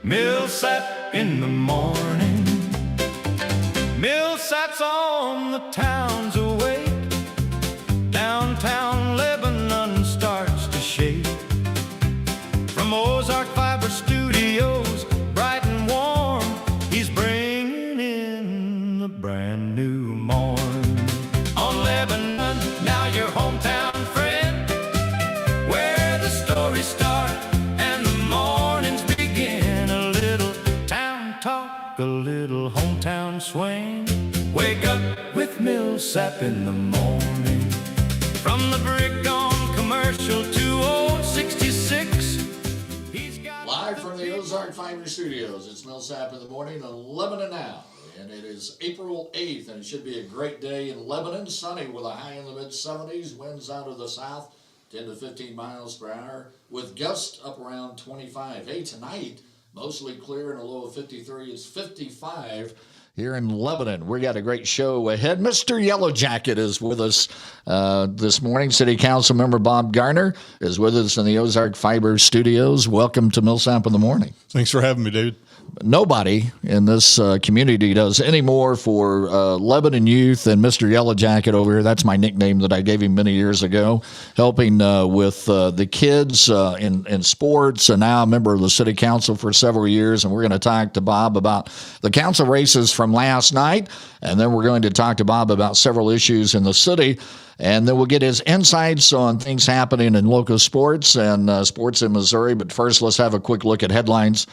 Millsap in the morning. Millsap's on the town's awake. Downtown Lebanon starts to shake. From Ozark Fiber Studios, bright and warm, he's bringing in the brand new morn. On Lebanon, now your hometown friend, where the stories start and the mornings begin. A little town talk, a little hometown swing. Wake up with Millsap in the morning. From the brick on Commercial to Old 66, he's got... Live from the Ozark Fiber Studios, it's Millsap in the morning, 11 and now. And it is April 8th, and it should be a great day in Lebanon. Sunny with a high in the mid-70s, winds out of the south, 10 to 15 miles per hour, with gusts up around 25. Hey, tonight, mostly clear and a low of 53. It's 55 here in Lebanon. We got a great show ahead. Mr. Yellow Jacket is with us this morning. City Council member Bob Garner is with us in the Ozark Fiber Studios. Welcome to Millsap in the morning. Thanks for having me, David. Nobody in this community does any more for Lebanon youth than Mr. Yellow Jacket over here. That's my nickname that I gave him many years ago, helping with the kids in sports, and now a member of the city council for several years. And we're going to talk to Bob about the council races from last night, and then we're going to talk to Bob about several issues in the city. And then we'll get his insights on things happening in local sports and sports in Missouri. But first, let's have a quick look at headlines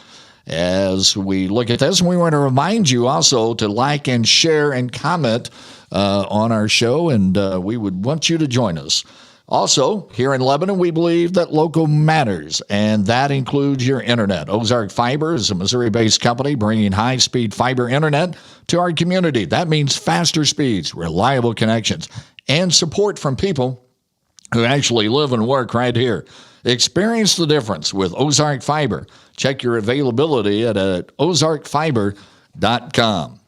as we look at this. And we want to remind you also to like and share and comment on our show, and we would want you to join us. Also, here in Lebanon, we believe that local matters, and that includes your internet. Ozark Fiber is a Missouri-based company bringing high-speed fiber internet to our community. That means faster speeds, reliable connections, and support from people who actually live and work right here. Experience the difference with Ozark Fiber. Check your availability at ozarkfiber.com.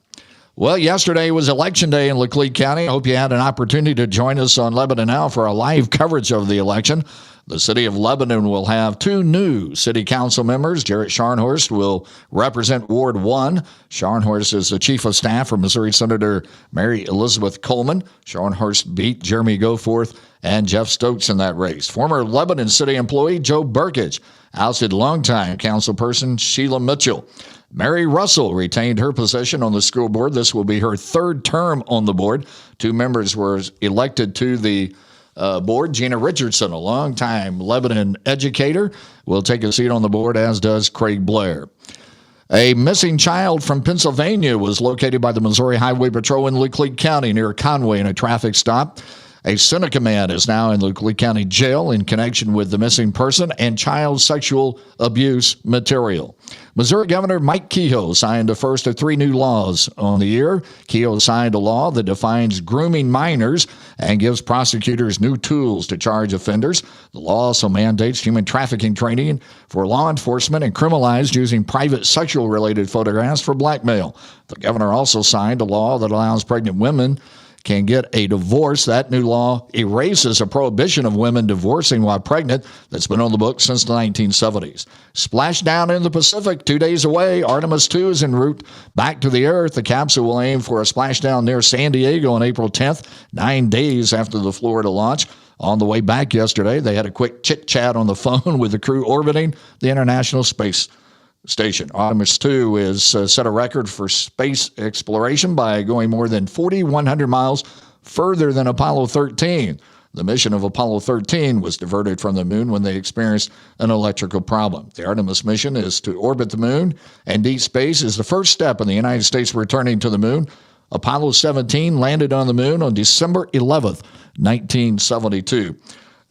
Well, yesterday was Election Day in Laclede County. I hope you had an opportunity to join us on Lebanon Now for our live coverage of the election. The city of Lebanon will have two new city council members. Jarrett Scharnhorst will represent Ward 1. Scharnhorst is the chief of staff for Missouri Senator Mary Elizabeth Coleman. Scharnhorst beat Jeremy Goforth and Jeff Stokes in that race. Former Lebanon city employee Joe Burkage ousted longtime councilperson Sheila Mitchell. Mary Russell retained her position on the school board. This will be her third term on the board. Two members were elected to the board. Gina Richardson, a longtime Lebanon educator, will take a seat on the board, as does Craig Blair. A missing child from Pennsylvania was located by the Missouri Highway Patrol in Laclede County near Conway in a traffic stop. A Seneca man is now in Laclede County Jail in connection with the missing person and child sexual abuse material. Missouri Governor Mike Kehoe signed the first of three new laws on the year. Kehoe signed a law that defines grooming minors and gives prosecutors new tools to charge offenders. The law also mandates human trafficking training for law enforcement and criminalized using private sexual-related photographs for blackmail. The governor also signed a law that allows pregnant women can get a divorce. That new law erases a prohibition of women divorcing while pregnant that's been on the books since the 1970s. Splashdown in the Pacific, 2 days away. Artemis 2 is en route back to the Earth. The capsule will aim for a splashdown near San Diego on April 10th, 9 days after the Florida launch. On the way back yesterday, they had a quick chit-chat on the phone with the crew orbiting the International Space Station. Artemis 2 is set a record for space exploration by going more than 4,100 miles further than Apollo 13. The mission of Apollo 13 was diverted from the moon when they experienced an electrical problem. The Artemis mission is to orbit the moon, and deep space is the first step in the United States returning to the moon. Apollo 17 landed on the moon on December 11th, 1972.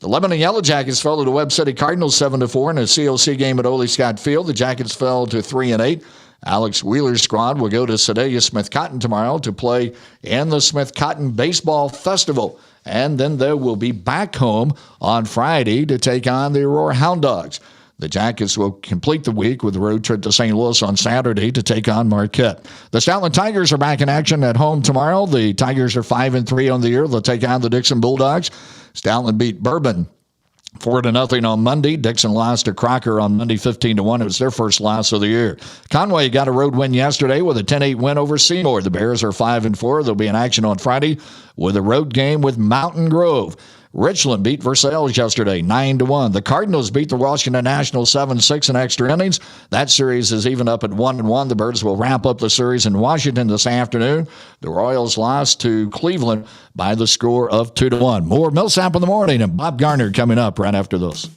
The Lebanon Yellow Jackets fell to the Webb City Cardinals 7-4 in a COC game at Ole Scott Field. The Jackets fell to 3-8. Alex Wheeler's squad will go to Sedalia Smith Cotton tomorrow to play in the Smith Cotton Baseball Festival. And then they will be back home on Friday to take on the Aurora Hound Dogs. The Jackets will complete the week with a road trip to St. Louis on Saturday to take on Marquette. The Stoutland Tigers are back in action at home tomorrow. The Tigers are 5-3 on the year. They'll take on the Dixon Bulldogs. Stoutland beat Bourbon 4-0 on Monday. Dixon lost to Crocker on Monday 15-1. It was their first loss of the year. Conway got a road win yesterday with a 10-8 win over Seymour. The Bears are 5-4. They'll be in action on Friday with a road game with Mountain Grove. Richland beat Versailles yesterday 9-1. The Cardinals beat the Washington Nationals 7-6 in extra innings. That series is even up at 1-1. The Birds will wrap up the series in Washington this afternoon. The Royals lost to Cleveland by the score of 2-1. More Millsap in the morning and Bob Garner coming up right after this.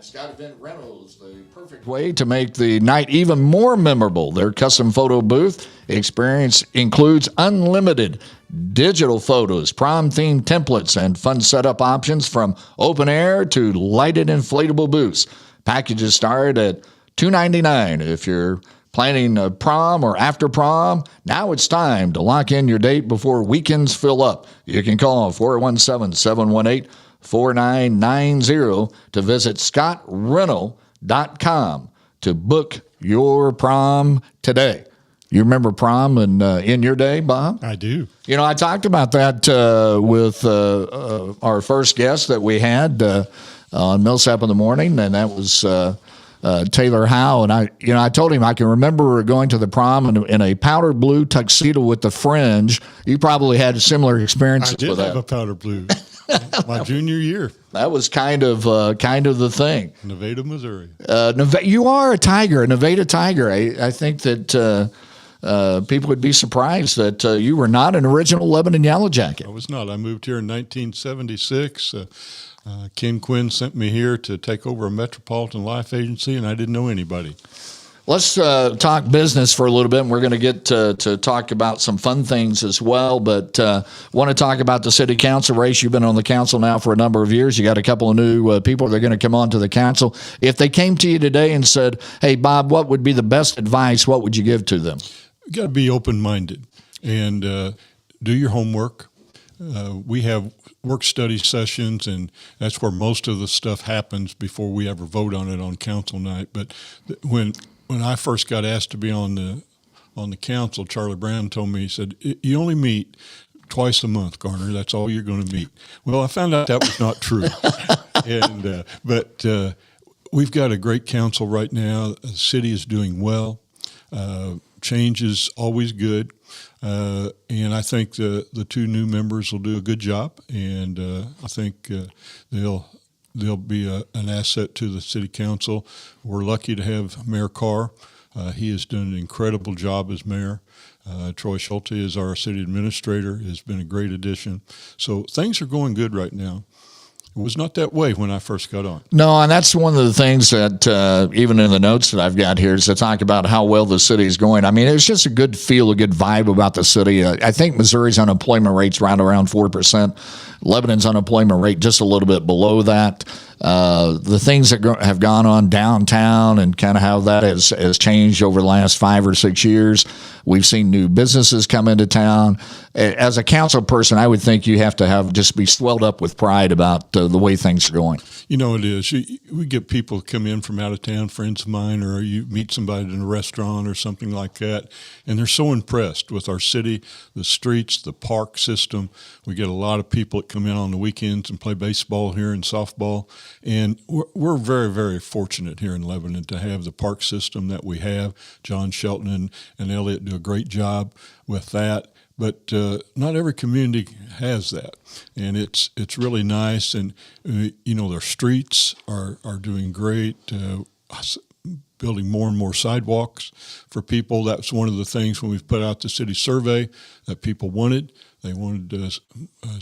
Scott Event Rentals, the perfect way to make the night even more memorable. Their custom photo booth experience includes unlimited digital photos, prom-themed templates, and fun setup options from open air to lighted inflatable booths. Packages start at $299 if you're planning a prom or after prom. Now it's time to lock in your date before weekends fill up. You can call 417-718-4990 to visit scottrental.com to book your prom today. You remember prom in your day, Bob? I do. You know, I talked about that with our first guest that we had on Millsap in the morning, and that was Taylor Howe. And I told him I can remember going to the prom in a powder blue tuxedo with the fringe. You probably had similar experiences with that. I did have a powder blue. My junior year. That was kind of the thing. Nevada, Missouri. You are a Tiger, a Nevada Tiger. I think that people would be surprised that you were not an original Lebanon Yellow Jacket. I was not. I moved here in 1976. Ken Quinn sent me here to take over a Metropolitan Life Agency, and I didn't know anybody. Let's talk business for a little bit, and we're going to get to talk about some fun things as well, but want to talk about the city council race. You've been on the council now for a number of years. You got a couple of new people that are going to come on to the council. If they came to you today and said, hey, Bob, what would be the best advice, what would you give to them? You got to be open-minded and do your homework. We have work study sessions, and that's where most of the stuff happens before we ever vote on it on council night. But when I first got asked to be on the council, Charlie Brown told me, he said, you only meet twice a month, Garner. That's all you're going to meet. Well, I found out that was not true. But we've got a great council right now. The city is doing well. Change is always good. And I think the two new members will do a good job. And I think they'll be an asset to the city council. We're lucky to have Mayor Carr. He has done an incredible job as mayor. Troy Schulte is our city administrator, has been a great addition. So things are going good right now. It was not that way when I first got on. No, and that's one of the things that even in the notes that I've got here is to talk about how well the city is going. I mean, it's just a good feel, a good vibe about the city. I think Missouri's unemployment rate's right around 4%. Lebanon's unemployment rate just a little bit below that. The things that have gone on downtown and kind of how that has changed over the last 5 or 6 years. We've seen new businesses come into town. As a council person, I would think you have to just be swelled up with pride about the way things are going. You know, it is. We get people come in from out of town, friends of mine, or you meet somebody in a restaurant or something like that, and they're so impressed with our city, the streets, the park system. We get a lot of people that come in on the weekends and play baseball here and softball. And we're very, very fortunate here in Lebanon to have the park system that we have. John Shelton and Elliot do a great job with that. But not every community has that, and it's really nice. And you know, their streets are doing great. Building more and more sidewalks for people. That's one of the things when we've put out the city survey that people wanted. They wanted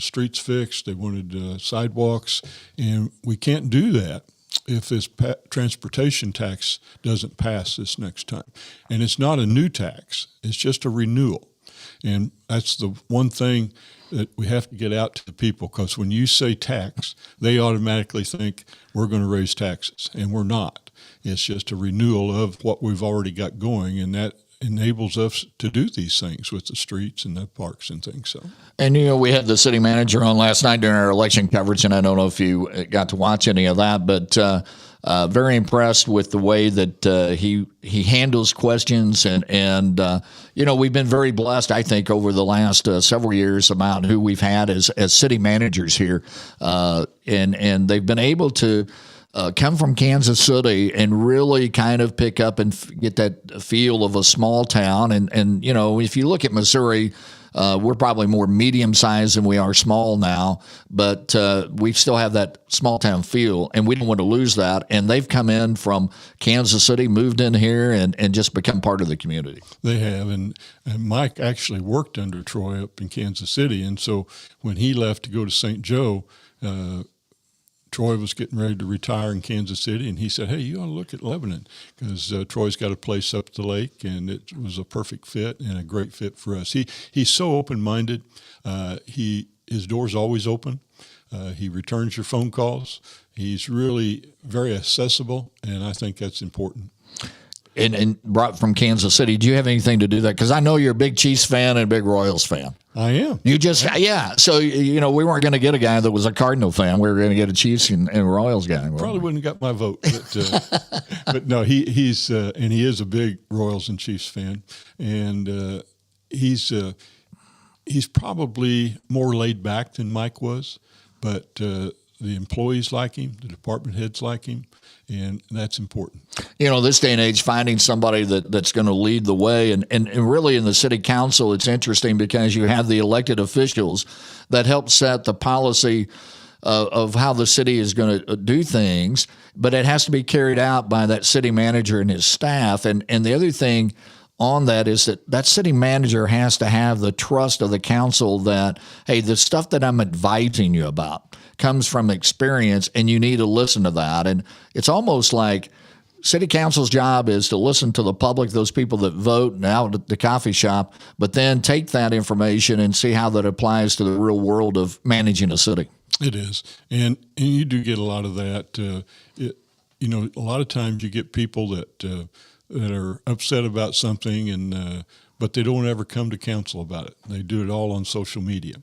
streets fixed. They wanted sidewalks, and we can't do that if this transportation tax doesn't pass this next time. And it's not a new tax. It's just a renewal. And that's the one thing that we have to get out to the people, because when you say tax, they automatically think we're going to raise taxes, and we're not. It's just a renewal of what we've already got going, and that enables us to do these things with the streets and the parks and things. So, And, we had the city manager on last night during our election coverage, and I don't know if you got to watch any of that, but very impressed with the way that he handles questions. And we've been very blessed, I think, over the last several years about who we've had as city managers here. And they've been able to come from Kansas City and really kind of pick up and get that feel of a small town. And if you look at Missouri, we're probably more medium-sized than we are small now, but we still have that small-town feel, and we don't want to lose that. And they've come in from Kansas City, moved in here, and just become part of the community. They have, and Mike actually worked under Troy up in Kansas City, and so when he left to go to St. Joe, Troy was getting ready to retire in Kansas City, and he said, "Hey, you ought to look at Lebanon because Troy's got a place up the lake, and it was a perfect fit and a great fit for us." He's so open-minded. His door's always open. He returns your phone calls. He's really very accessible, and I think that's important. And brought from Kansas City. Do you have anything to do that? Because I know you're a big Chiefs fan and a big Royals fan. I am. You just, yeah. So, we weren't going to get a guy that was a Cardinal fan. We were going to get a Chiefs and Royals guy. Probably wouldn't have got my vote. But, but no, he's and he is a big Royals and Chiefs fan. And he's probably more laid back than Mike was. But the employees like him. The department heads like him. And that's important. This day and age, finding somebody that's going to lead the way. And really in the city council, it's interesting because you have the elected officials that help set the policy of how the city is going to do things, but it has to be carried out by that city manager and his staff. And the other thing on that is that city manager has to have the trust of the council that, hey, the stuff that I'm advising you about comes from experience, and you need to listen to that. And it's almost like city council's job is to listen to the public, those people that vote out at the coffee shop, but then take that information and see how that applies to the real world of managing a city. It is. And you do get a lot of that. A lot of times you get people that are upset about something, and but they don't ever come to council about it. They do it all on social media.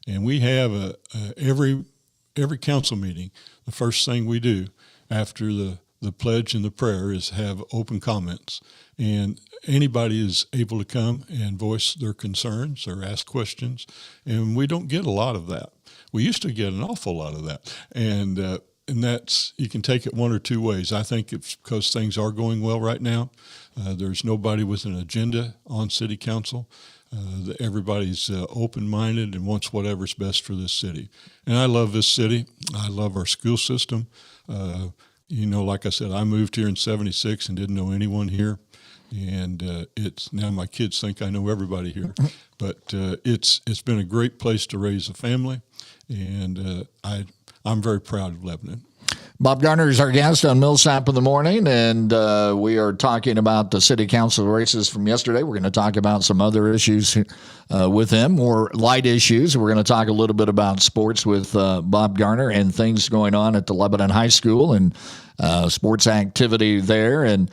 And we have every council meeting, the first thing we do after the pledge and the prayer is have open comments. And anybody is able to come and voice their concerns or ask questions. And we don't get a lot of that. We used to get an awful lot of that. And that's, you can take it one or two ways. I think it's because things are going well right now. There's nobody with an agenda on city council. Everybody's open-minded and wants whatever's best for this city. And I love this city. I love our school system. Like I said, I moved here in '76 and didn't know anyone here. And it's now my kids think I know everybody here. But it's been a great place to raise a family. And I'm very proud of Lebanon. Bob Garner is our guest on Millsap in the Morning, and we are talking about the city council races from yesterday. We're going to talk about some other issues with him, more light issues. We're going to talk a little bit about sports with Bob Garner and things going on at the Lebanon High School and sports activity there, and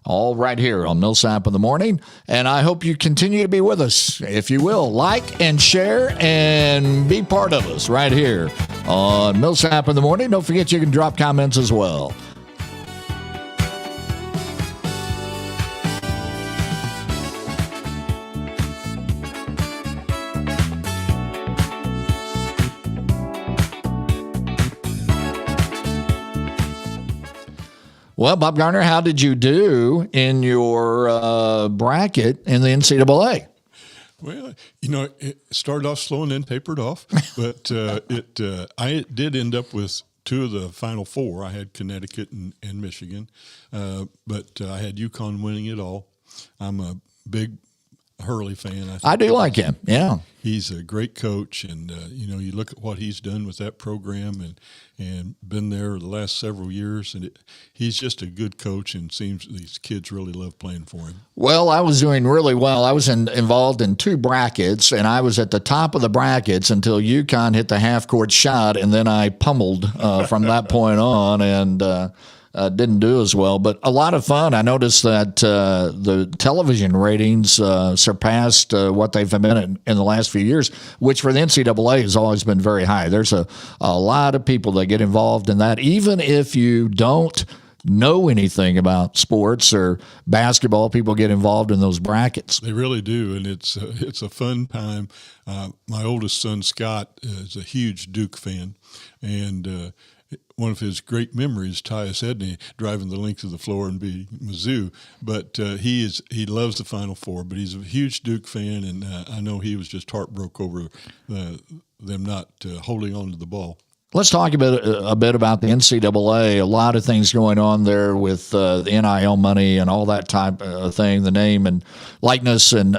all right here on Millsap in the Morning. And I hope you continue to be with us. If you will, like and share and be part of us right here on Millsap in the Morning. Don't forget you can drop comments as well. Well, Bob Garner, how did you do in your bracket in the NCAA? Well, it started off slow and then tapered off, but I did end up with two of the Final Four. I had Connecticut and Michigan, but I had UConn winning it all. I'm a big Hurley fan. I do like him, yeah. He's a great coach, and you look at what he's done with that program and been there the last several years, and he's just a good coach, and seems these kids really love playing for him. Well, I was doing really well. I was involved in two brackets, and I was at the top of the brackets until UConn hit the half-court shot, and then I pummeled from that point on, and didn't do as well, but a lot of fun. I noticed that the television ratings surpassed what they've been in the last few years, which for the NCAA has always been very high. There's a lot of people that get involved in that, even if you don't know anything about sports or basketball. People get involved in those brackets. They really do, and it's a fun time. My oldest son, Scott, is a huge Duke fan, and one of his great memories, Tyus Edney driving the length of the floor and beating Mizzou. But he loves the Final Four, but he's a huge Duke fan, and I know he was just heartbroken over them not holding on to the ball. Let's talk a bit about the NCAA. A lot of things going on there with the NIL money and all that type of thing, the name and likeness and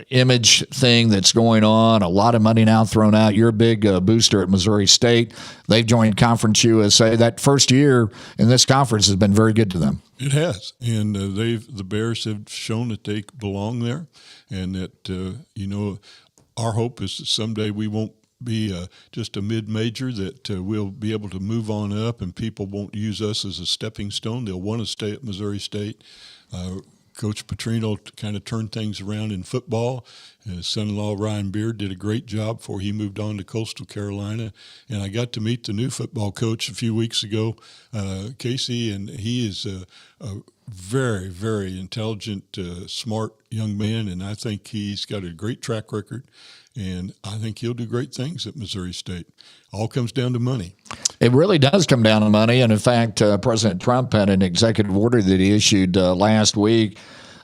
image thing that's going on. A lot of money now thrown out. You're a big booster at Missouri State. They've joined Conference USA. That first year in this conference has been very good to them. It has, and the Bears have shown that they belong there, and that our hope is that someday we won't be just a mid-major, that we'll be able to move on up and people won't use us as a stepping stone. They'll want to stay at Missouri State. Coach Petrino kind of turned things around in football. His son-in-law, Ryan Beard, did a great job before he moved on to Coastal Carolina. And I got to meet the new football coach a few weeks ago, Casey, and he is a very, very intelligent, smart young man, and I think he's got a great track record. And I think he'll do great things at Missouri State. All comes down to money. It really does come down to money. And in fact, President Trump had an executive order that he issued last week,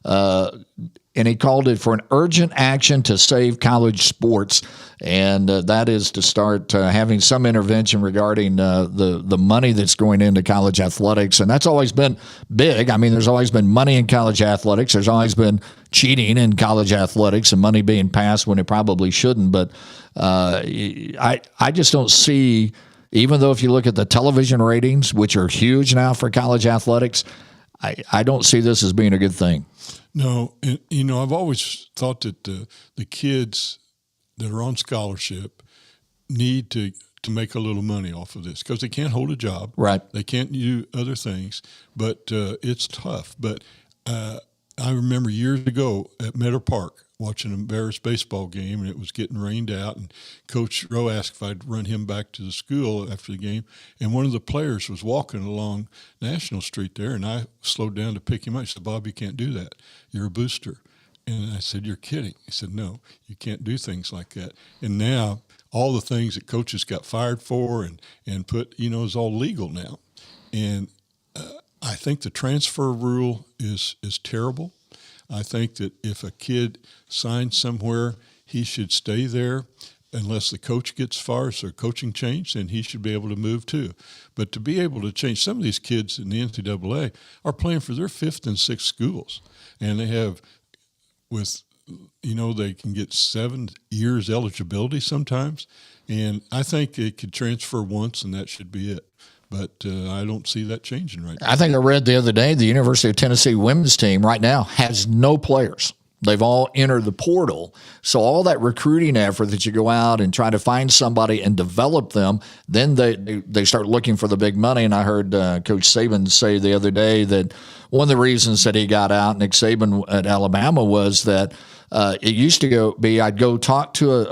and he called it for an urgent action to save college sports. And that is to start having some intervention regarding the money that's going into college athletics. And that's always been big. I mean, there's always been money in college athletics. There's always been cheating in college athletics and money being passed when it probably shouldn't. But I just don't see, even though if you look at the television ratings, which are huge now for college athletics, I don't see this as being a good thing. No, and I've always thought that the kids that are on scholarship need to make a little money off of this because they can't hold a job. Right. They can't do other things, but it's tough. But I remember years ago at Meadow Park watching a Bears baseball game, and it was getting rained out, and Coach Rowe asked if I'd run him back to the school after the game, and one of the players was walking along National Street there, and I slowed down to pick him up. He said, "Bob, you can't do that. You're a booster." And I said, "You're kidding." He said, "No, you can't do things like that." And now all the things that coaches got fired for and put, is all legal now. And I think the transfer rule is terrible. I think that if a kid signs somewhere, he should stay there unless the coach gets fired or coaching change, then he should be able to move too. But to be able to change, some of these kids in the NCAA are playing for their fifth and sixth schools, and they have they can get 7 years eligibility sometimes, and I think it could transfer once and that should be it. But I don't see that changing right now. I think I read the other day the University of Tennessee women's team right now has no players. They've all entered the portal. So all that recruiting effort that you go out and try to find somebody and develop them, then they start looking for the big money. And I heard Coach Saban say the other day that one of the reasons that he got out, Nick Saban at Alabama, was that it used to be I'd go talk to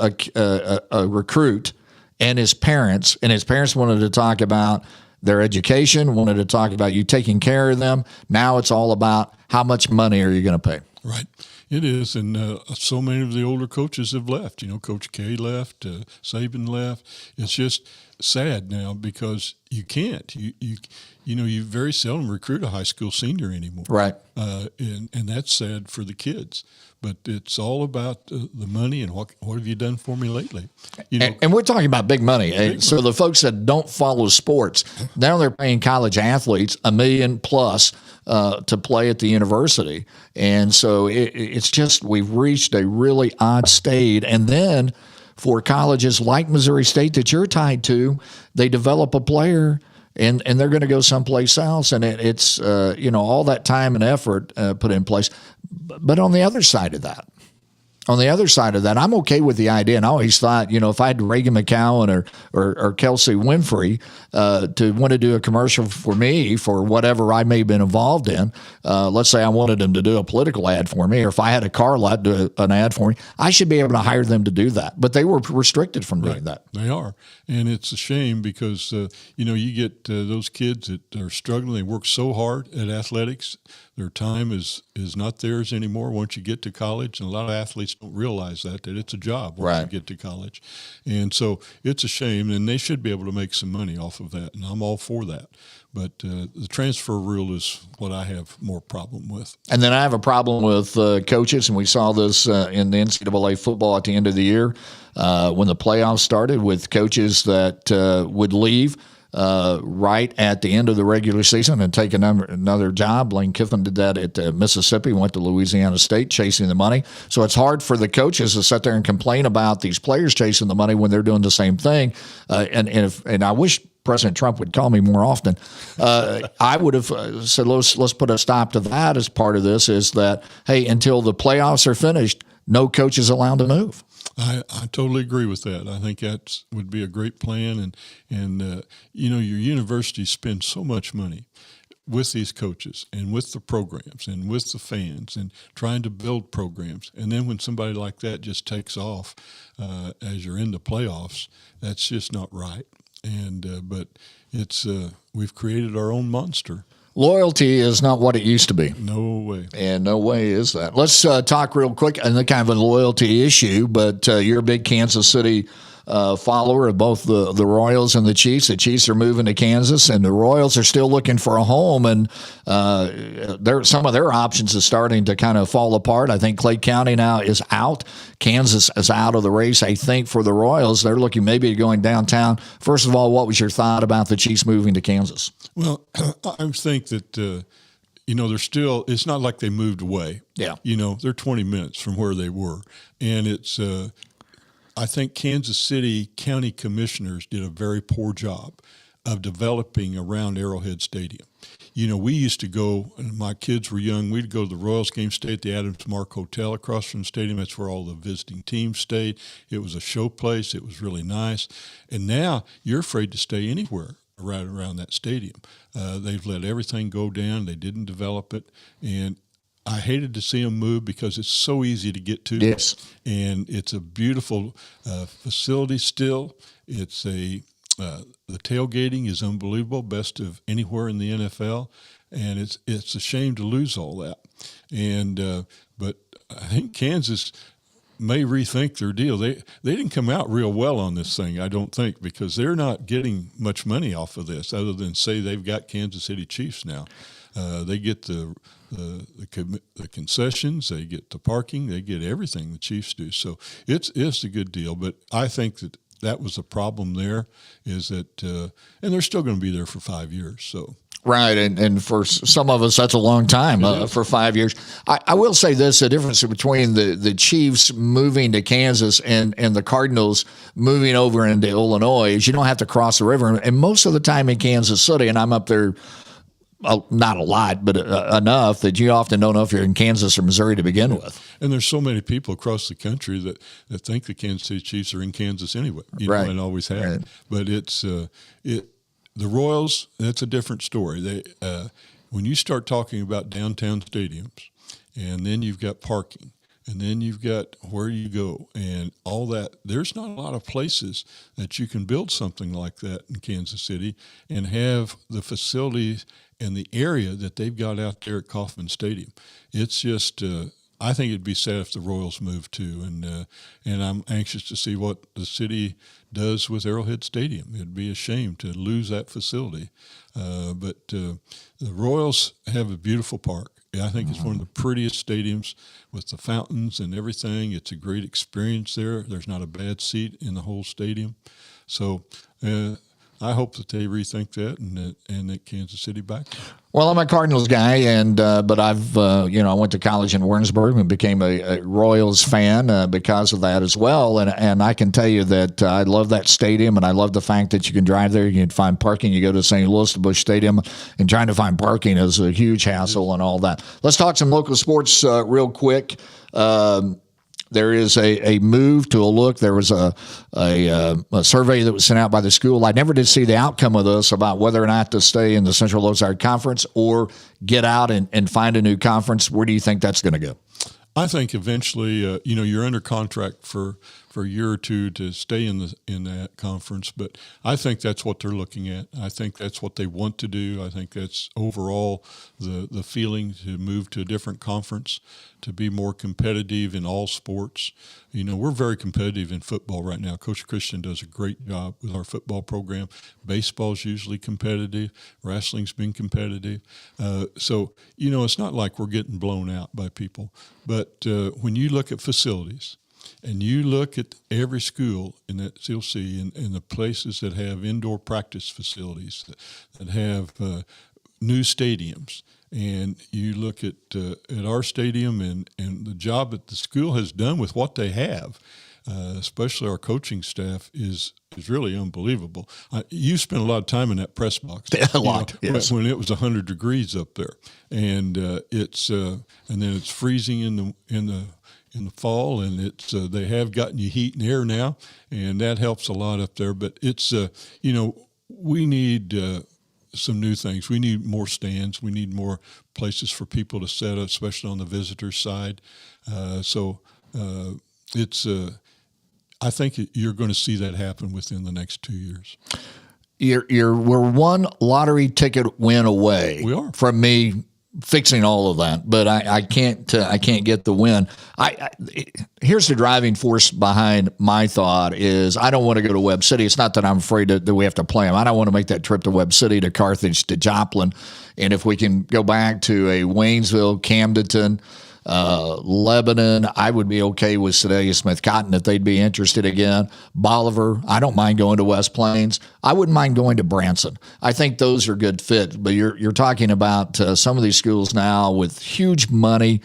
a recruit and his parents wanted to talk about their education, wanted to talk about you taking care of them. Now it's all about how much money are you going to pay. Right. It is, and so many of the older coaches have left. Coach K left, Saban left. It's just sad now because you can't. You very seldom recruit a high school senior anymore. Right. And that's sad for the kids. But it's all about the money and what have you done for me lately? And we're talking about big money. So the folks that don't follow sports, now they're paying college athletes $1 million plus to play at the university. And so it's just we've reached a really odd state. And then for colleges like Missouri State that you're tied to, they develop a player and they're going to go someplace else. And it's all that time and effort put in place. But on the other side of that, On the other side of that, I'm okay with the idea, and I always thought, if I had Reagan McCowan or Kelsey Winfrey to want to do a commercial for me for whatever I may have been involved in, let's say I wanted them to do a political ad for me, or if I had a car lot do an ad for me, I should be able to hire them to do that. But they were restricted from doing that. They are, and it's a shame because you get those kids that are struggling. They work so hard at athletics. Their time is not theirs anymore once you get to college, and a lot of athletes don't realize that it's a job once you get to college. And so it's a shame, and they should be able to make some money off of that, and I'm all for that. But the transfer rule is what I have more problem with. And then I have a problem with coaches, and we saw this in the NCAA football at the end of the year when the playoffs started, with coaches that would leave right at the end of the regular season and take another job. Lane Kiffin did that at Mississippi, went to Louisiana State chasing the money. So it's hard for the coaches to sit there and complain about these players chasing the money when they're doing the same thing. And I wish President Trump would call me more often. I would have said, let's put a stop to that as part of this, is that, hey, until the playoffs are finished, no coach is allowed to move. I totally agree with that. I think that would be a great plan. And your university spends so much money with these coaches and with the programs and with the fans and trying to build programs. And then when somebody like that just takes off as you're in the playoffs, that's just not right. And but it's we've created our own monster. Loyalty is not what it used to be. No way. And no way is that. Let's talk real quick on the kind of a loyalty issue, but you're a big Kansas City follower of both the Royals and the Chiefs. The Chiefs are moving to Kansas, and the Royals are still looking for a home, and some of their options is starting to kind of fall apart. I think Clay County now is out. Kansas is out of the race, I think, for the Royals. They're looking maybe at going downtown. First of all, what was your thought about the Chiefs moving to Kansas? Well, I think that they're still. It's not like they moved away. Yeah. They're 20 minutes from where they were, and it's. I think Kansas City County Commissioners did a very poor job of developing around Arrowhead Stadium. We used to go, and my kids were young, we'd go to the Royals game, stay at the Adams Mark Hotel across from the stadium. That's where all the visiting teams stayed. It was a show place. It was really nice. And now you're afraid to stay anywhere right around that stadium. They've let everything go down. They didn't develop it. And I hated to see them move because it's so easy to get to. Yes. And it's a beautiful facility still. It's the tailgating is unbelievable, best of anywhere in the NFL. And it's a shame to lose all that. And but I think Kansas may rethink their deal. They didn't come out real well on this thing, I don't think, because they're not getting much money off of this other than say they've got Kansas City Chiefs now. They get the concessions, they get the parking, they get everything the Chiefs do. So it's a good deal. But I think that was a problem there, is that and they're still going to be there for 5 years. So. Right, and for some of us, that's a long time, for 5 years. I will say this, the difference between the Chiefs moving to Kansas and the Cardinals moving over into Illinois is you don't have to cross the river. And most of the time in Kansas City, and I'm up there, not a lot, but enough that you often don't know if you're in Kansas or Missouri to begin with. And there's so many people across the country that think the Kansas City Chiefs are in Kansas anyway, right. And always have. Right. But it's the Royals, that's a different story. They when you start talking about downtown stadiums, and then you've got parking, and then you've got where you go and all that, there's not a lot of places that you can build something like that in Kansas City and have the facilities and the area that they've got out there at Kauffman Stadium. It's just I think it'd be sad if the Royals move too, and I'm anxious to see what the city does with Arrowhead Stadium. It'd be a shame to lose that facility, but the Royals have a beautiful park. I think it's one of the prettiest stadiums with the fountains and everything. It's a great experience there. There's not a bad seat in the whole stadium, so. I hope that they rethink that and that Kansas City back. Well, I'm a Cardinals guy, and but I've I went to college in Warrensburg and became a Royals fan because of that as well. And I can tell you that I love that stadium, and I love the fact that you can drive there, you can find parking. You go to St. Louis to Busch Stadium, and trying to find parking is a huge hassle and all that. Let's talk some local sports real quick. there is a move to a look. There was a survey that was sent out by the school. I never did see the outcome of this about whether or not to stay in the Central Ozark Conference or get out and find a new conference. Where do you think that's going to go? I think eventually, you're under contract for a year or two to stay in that conference, but I think that's what they're looking at. I think that's what they want to do. I think that's overall the feeling to move to a different conference, to be more competitive in all sports. We're very competitive in football right now. Coach Christian does a great job with our football program. Baseball's usually competitive. Wrestling's been competitive. So it's not like we're getting blown out by people. But when you look at facilities, and you look at every school in that CLC and the places that have indoor practice facilities, that have new stadiums, and you look at our stadium and the job that the school has done with what they have, especially our coaching staff, is really unbelievable. You spent a lot of time in that press box. A lot, yes. When it was 100 degrees up there, and and then it's freezing in the fall, and it's they have gotten you heat and air now, and that helps a lot up there. But it's we need some new things. We need more stands. We need more places for people to set up, especially on the visitor side. I think you're going to see that happen within the next 2 years. We're one lottery ticket win away. We are. From me fixing all of that, but I can't get the win. Here's the driving force behind my thought is I don't want to go to Webb City. It's not that I'm afraid that we have to play them. I don't want to make that trip to Webb City, to Carthage, to Joplin. And if we can go back to a Waynesville, Camdenton, Lebanon, I would be okay with Sedalia Smith Cotton if they'd be interested again. Bolivar, I don't mind going to West Plains. I wouldn't mind going to Branson. I think those are good fits. But you're talking about some of these schools now with huge money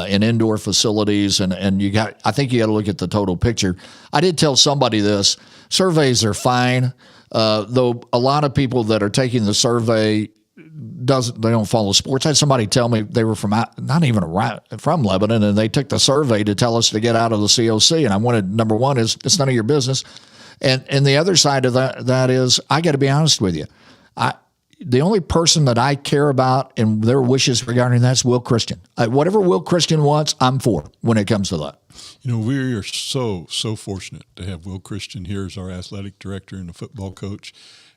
in indoor facilities, and I think you got to look at the total picture. I did tell somebody this: surveys are fine, though a lot of people that are taking the survey they don't follow sports. I had somebody tell me they were from Lebanon, and they took the survey to tell us to get out of the COC. And I wanted, number one is it's none of your business. And the other side of that is, I got to be honest with you. The only person that I care about and their wishes regarding that's Will Christian. Whatever Will Christian wants, I'm for when it comes to that. We are so fortunate to have Will Christian here as our athletic director and a football coach.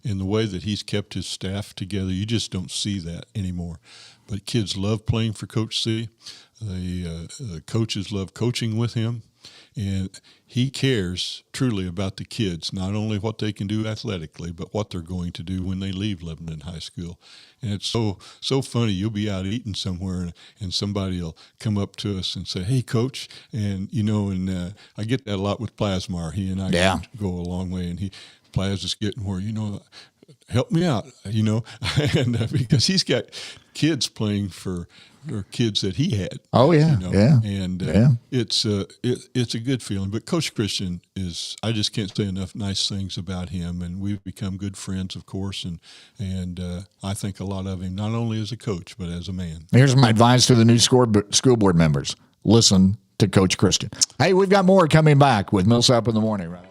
In the way that he's kept his staff together, you just don't see that anymore. But kids love playing for Coach C. The coaches love coaching with him. And he cares truly about the kids, not only what they can do athletically, but what they're going to do when they leave Lebanon High School. And it's so funny. You'll be out eating somewhere, and somebody will come up to us and say, "Hey, Coach," and I get that a lot with Plasmar. He and I go a long way, and Plaz is getting where, help me out, and because he's got kids playing for kids that he had. Oh yeah, it's a good feeling. But Coach Christian I just can't say enough nice things about him, and we've become good friends, of course, and I think a lot of him, not only as a coach but as a man. Here's my advice to the new school board members: listen to Coach Christian. Hey, we've got more coming back with Millsap in the Morning, right?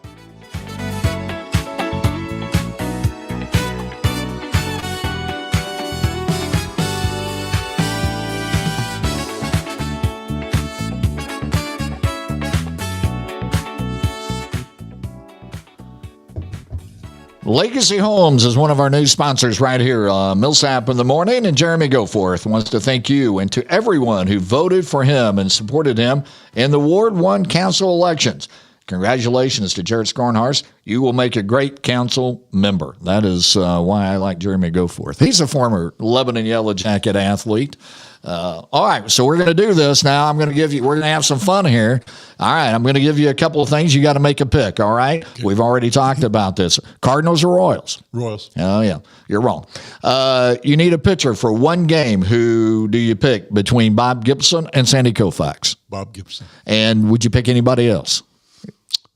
Legacy Homes is one of our new sponsors right here. Millsap in the Morning, and Jeremy Goforth wants to thank you and to everyone who voted for him and supported him in the Ward 1 council elections. Congratulations to Jared Scornhorst. You will make a great council member. That is why I like Jeremy Goforth. He's a former Lebanon Yellow Jacket athlete. All right, so we're going to do this now. We're going to have some fun here. All right, I'm going to give you a couple of things. You got to make a pick, all right? Okay. We've already talked about this. Cardinals or Royals? Royals. Oh, yeah, you're wrong. You need a pitcher for one game. Who do you pick between Bob Gibson and Sandy Koufax? Bob Gibson. And would you pick anybody else?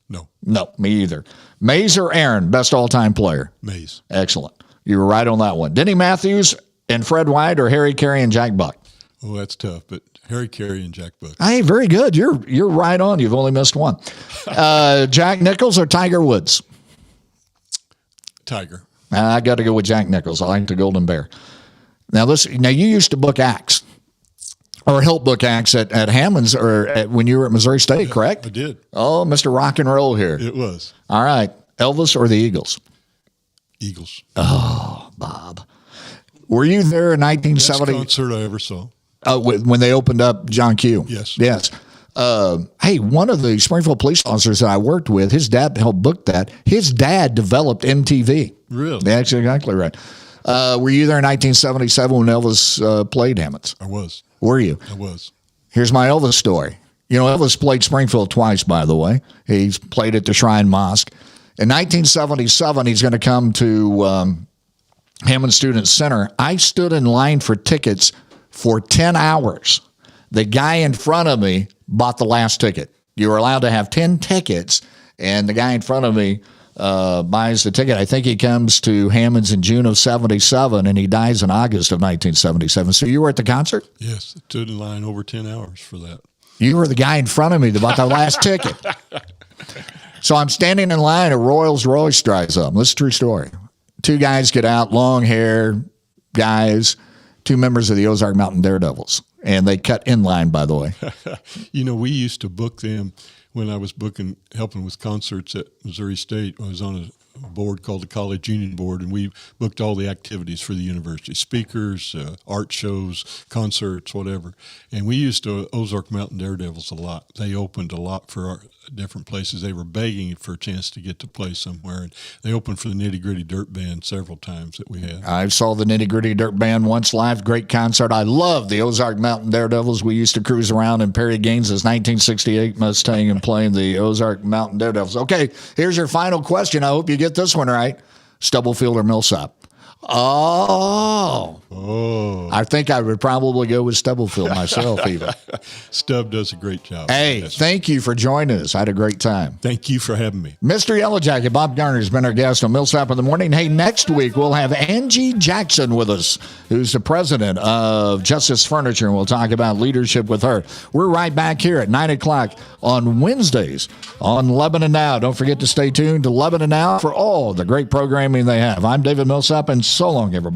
No. No, me either. Mays or Aaron, best all-time player? Mays. Excellent. You were right on that one. Denny Matthews and Fred White, or Harry Carey and Jack Buck? Oh, that's tough. But Harry Carey and Jack Buck. Hey, very good. You're right on. You've only missed one. Jack Nichols or Tiger Woods? Tiger. I got to go with Jack Nichols. I like the Golden Bear. Now you used to book acts or help book acts at Hammond's when you were at Missouri State, correct? I did. Oh, Mr. Rock and Roll here. It was. All right. Elvis or the Eagles? Eagles. Oh, Bob. Were you there in 1970? Best concert I ever saw. When they opened up John Q? Yes. Yes. Hey, one of the Springfield police officers that I worked with, his dad helped book that. His dad developed MTV. Really? That's exactly right. Were you there in 1977 when Elvis played Hammond's? I was. Were you? I was. Here's my Elvis story. You know, Elvis played Springfield twice, by the way. He's played at the Shrine Mosque. In 1977, he's going to come to Hammond Student Center. I stood in line for tickets for 10 hours. The guy in front of me bought the last ticket. You were allowed to have 10 tickets, and the guy in front of me buys the ticket. I think he comes to Hammond's in June of 77, and he dies in August of 1977. So you were at the concert? Yes. I stood in line over 10 hours for that. You were the guy in front of me that bought the last ticket. So I'm standing in line, a Rolls Royce drives up. This is a true story. Two guys get out, long hair guys, two members of the Ozark Mountain Daredevils. And they cut in line, by the way. You know, we used to book them when I was helping with concerts at Missouri State. I was on a board called the College Union Board, and we booked all the activities for the university, speakers, art shows, concerts, whatever. And we used to Ozark Mountain Daredevils a lot. They opened a lot for our different places. They were begging for a chance to get to play somewhere, and they opened for the Nitty Gritty Dirt Band several times that we had. I saw the Nitty Gritty Dirt Band once live. Great concert. I love the Ozark Mountain Daredevils. We used to cruise around in Perry Gaines' 1968 Mustang and playing the Ozark Mountain Daredevils. Okay, here's your final question. I hope you get this one right. Stubblefield or Millsap? Oh. I think I would probably go with Stubblefield myself even. Stubb does a great job. Hey, thank you for joining us. I had a great time. Thank you for having me. Mr. Yellow Jacket, Bob Garner has been our guest on Millsap in the Morning. Hey, next week we'll have Angie Jackson with us, who's the president of Justice Furniture, and we'll talk about leadership with her. We're right back here at 9 o'clock on Wednesdays on Lebanon Now. Don't forget to stay tuned to Lebanon Now for all the great programming they have. I'm David Millsap, and so long, everybody.